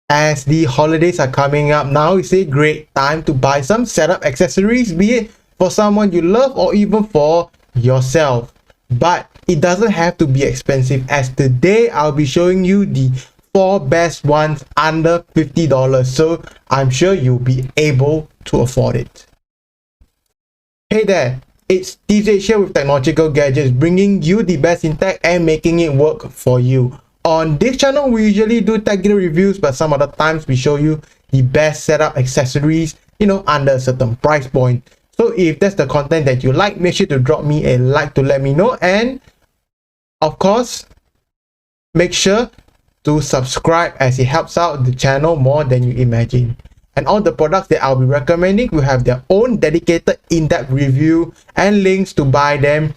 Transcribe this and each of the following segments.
As the holidays are coming up, now is a great time to buy some setup accessories, be it for someone you love or even for yourself. But it doesn't have to be expensive, as today I'll be showing you the 4 best ones under $50, so I'm sure you'll be able to afford it. Hey there, it's TJ here with Technological Gadgets, bringing you the best in tech and making it work for you. On this channel, we usually do tech reviews, but some other times we show you the best setup accessories, under a certain price point. So if that's the content that you like, make sure to drop me a like to let me know. And of course, make sure to subscribe, as it helps out the channel more than you imagine. And all the products that I'll be recommending will have their own dedicated in-depth review and links to buy them.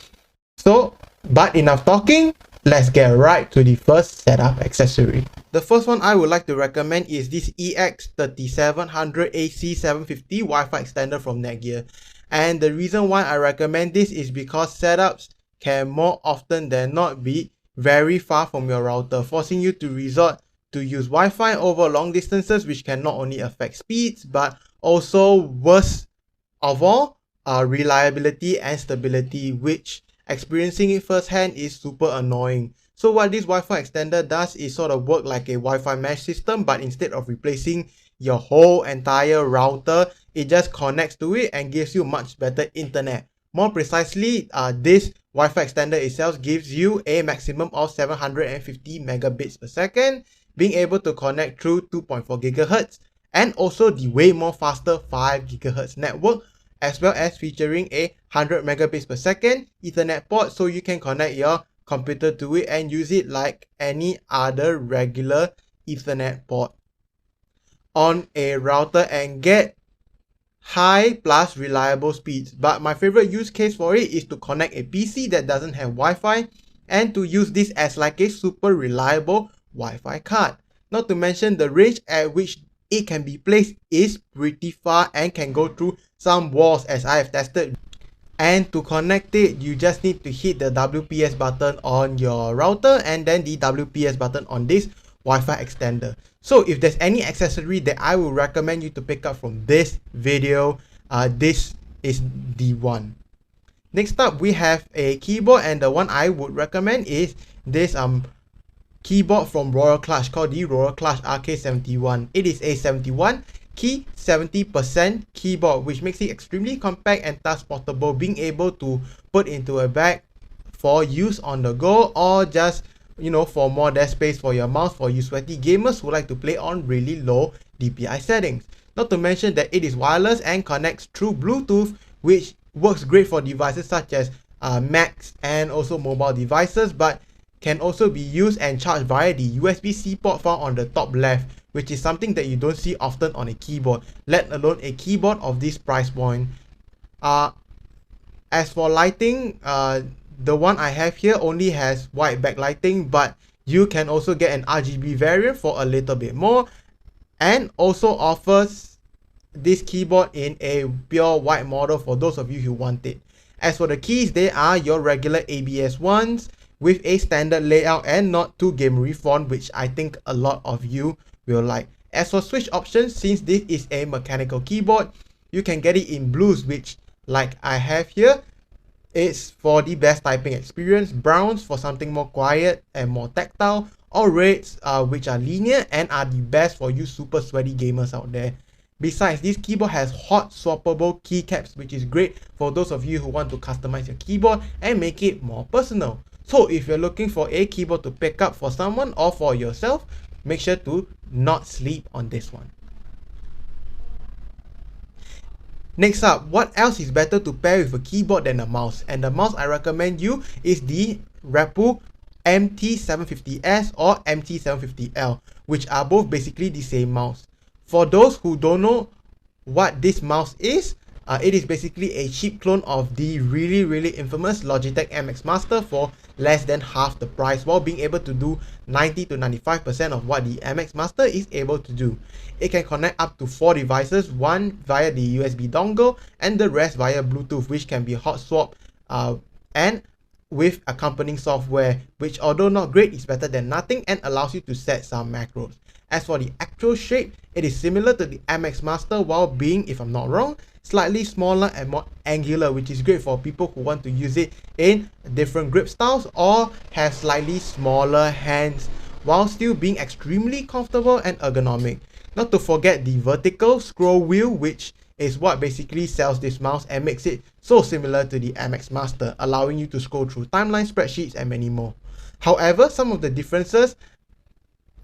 So, but enough talking, let's get right to the first setup accessory. The first one I would like to recommend is this EX3700AC750 Wi-Fi extender from Netgear. And the reason why I recommend this is because setups can more often than not be very far from your router, forcing you to resort to use Wi-Fi over long distances, which can not only affect speeds but also, worst of all, reliability and stability, which experiencing it firsthand is super annoying. So what this Wi-Fi extender does is sort of work like a Wi-Fi mesh system, but instead of replacing your whole entire router, it just connects to it and gives you much better internet. More precisely, this Wi-Fi extender itself gives you a maximum of 750 megabits per second, being able to connect through 2.4 gigahertz and also the way more faster 5 gigahertz network, as well as featuring a 100 megabits per second Ethernet port, so you can connect your computer to it and use it like any other regular Ethernet port on a router and get high plus reliable speeds. But my favorite use case for it is to connect a PC that doesn't have Wi-Fi and to use this as like a super reliable Wi-Fi card. Not to mention the range at which it can be placed is pretty far and can go through some walls, as I have tested. And to connect it, you just need to hit the WPS button on your router and then the WPS button on this Wi-Fi extender. So if there's any accessory that I would recommend you to pick up from this video, this is the one. Next up, we have a keyboard, and the one I would recommend is this keyboard from Royal Clutch called the Royal Clutch RK71. It is a 71 key 70% keyboard, which makes it extremely compact and thus portable, being able to put into a bag for use on the go, or just for more desk space for your mouse for you sweaty gamers who like to play on really low DPI settings. Not to mention that it is wireless and connects through Bluetooth, which works great for devices such as Macs and also mobile devices, but can also be used and charged via the USB-C port found on the top left, which is something that you don't see often on a keyboard, let alone a keyboard of this price point. As for lighting, the one I have here only has white backlighting, but you can also get an RGB variant for a little bit more, and also offers this keyboard in a pure white model for those of you who want it. As for the keys, they are your regular ABS ones with a standard layout and not too gamery font, which I think a lot of you will like. As for switch options, since this is a mechanical keyboard, you can get it in blues, which like I have here, it's for the best typing experience, browns for something more quiet and more tactile, or reds which are linear and are the best for you super sweaty gamers out there. Besides, this keyboard has hot swappable keycaps, which is great for those of you who want to customize your keyboard and make it more personal. So if you're looking for a keyboard to pick up for someone or for yourself, make sure to not sleep on this one. Next up, what else is better to pair with a keyboard than a mouse? And the mouse I recommend you is the Repu MT750S or MT750L, which are both basically the same mouse. For those who don't know what this mouse is, it is basically a cheap clone of the really infamous Logitech MX Master for less than half the price, while being able to do 90 to 95% of what the MX Master is able to do. It can connect up to 4 devices, one via the USB dongle and the rest via Bluetooth, which can be hot swapped and with accompanying software, which although not great is better than nothing and allows you to set some macros. As for the actual shape, it is similar to the MX Master while being, if I'm not wrong, slightly smaller and more angular, which is great for people who want to use it in different grip styles or have slightly smaller hands while still being extremely comfortable and ergonomic. Not to forget the vertical scroll wheel, which is what basically sells this mouse and makes it so similar to the MX Master, allowing you to scroll through timeline, spreadsheets, and many more. However, some of the differences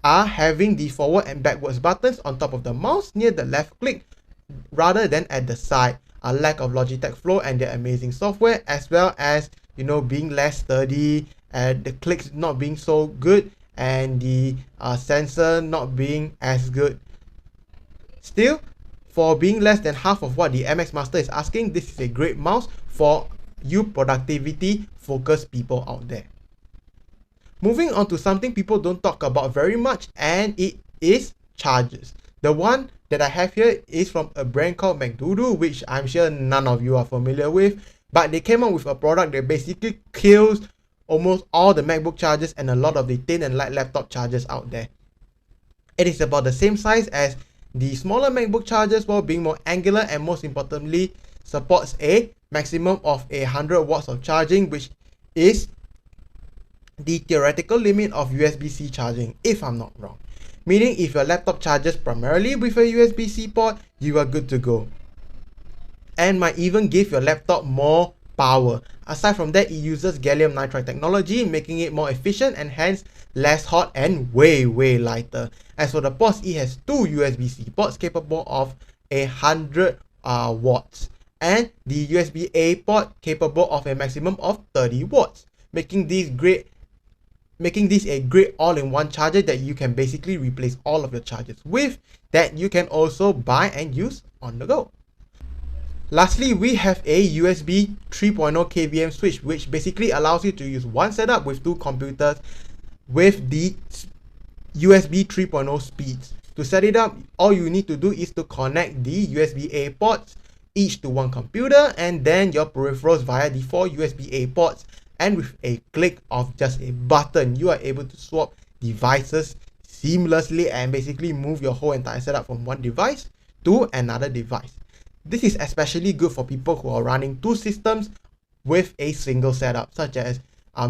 are having the forward and backwards buttons on top of the mouse near the left click rather than at the side, a lack of Logitech Flow and their amazing software, as well as, you know, being less sturdy and the clicks not being so good and the sensor not being as good. Still, for being less than half of what the MX Master is asking, this is a great mouse for you productivity focused people out there. Moving on to something people don't talk about very much, and it is chargers. The one that I have here is from a brand called McDoodle, which I'm sure none of you are familiar with, but they came out with a product that basically kills almost all the MacBook chargers and a lot of the thin and light laptop chargers out there. It is about the same size as the smaller MacBook chargers while being more angular, and most importantly supports a maximum of 100 watts of charging, which is the theoretical limit of USB-C charging, if I'm not wrong. Meaning if your laptop charges primarily with a USB-C port, you are good to go. And might even give your laptop more power. Aside from that, it uses gallium nitride technology, making it more efficient and hence less hot and way lighter. As for the ports, it has two USB-C ports capable of 100 watts and the USB-A port capable of a maximum of 30 watts, making this a great all-in-one charger that you can basically replace all of your chargers with, that you can also buy and use on the go. Lastly, we have a USB 3.0 kVM switch, which basically allows you to use one setup with two computers with the USB 3.0 speeds. To set it up, all you need to do is to connect the USB-A ports each to one computer and then your peripherals via the four USB-A ports, and with a click of just a button, you are able to swap devices seamlessly and basically move your whole entire setup from one device to another device. This is especially good for people who are running two systems with a single setup, such as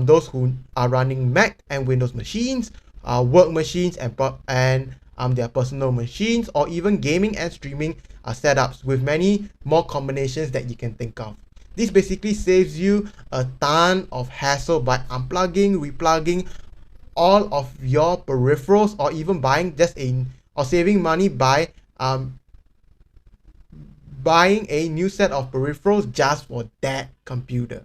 those who are running Mac and Windows machines, work machines, and their personal machines, or even gaming and streaming setups, with many more combinations that you can think of. This basically saves you a ton of hassle by unplugging, replugging all of your peripherals, or even saving money by buying a new set of peripherals just for that computer.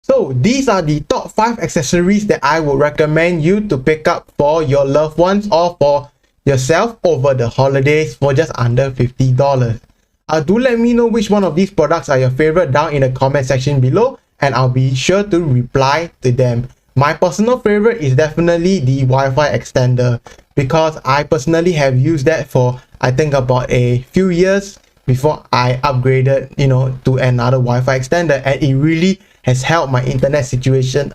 So these are the top 5 accessories that I would recommend you to pick up for your loved ones or for yourself over the holidays for just under $50. Do let me know which one of these products are your favorite down in the comment section below, and I'll be sure to reply to them. My personal favorite is definitely the Wi-Fi extender, because I personally have used that for I think about a few years before I upgraded, to another Wi-Fi extender, and it really has helped my internet situation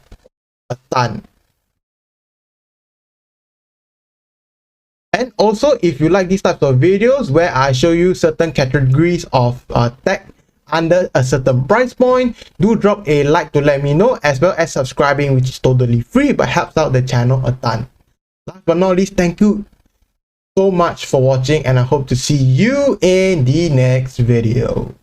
a ton. And also, if you like these types of videos where I show you certain categories of tech under a certain price point, do drop a like to let me know, as well as subscribing, which is totally free but helps out the channel a ton. Last but not least, thank you so much for watching, and I hope to see you in the next video.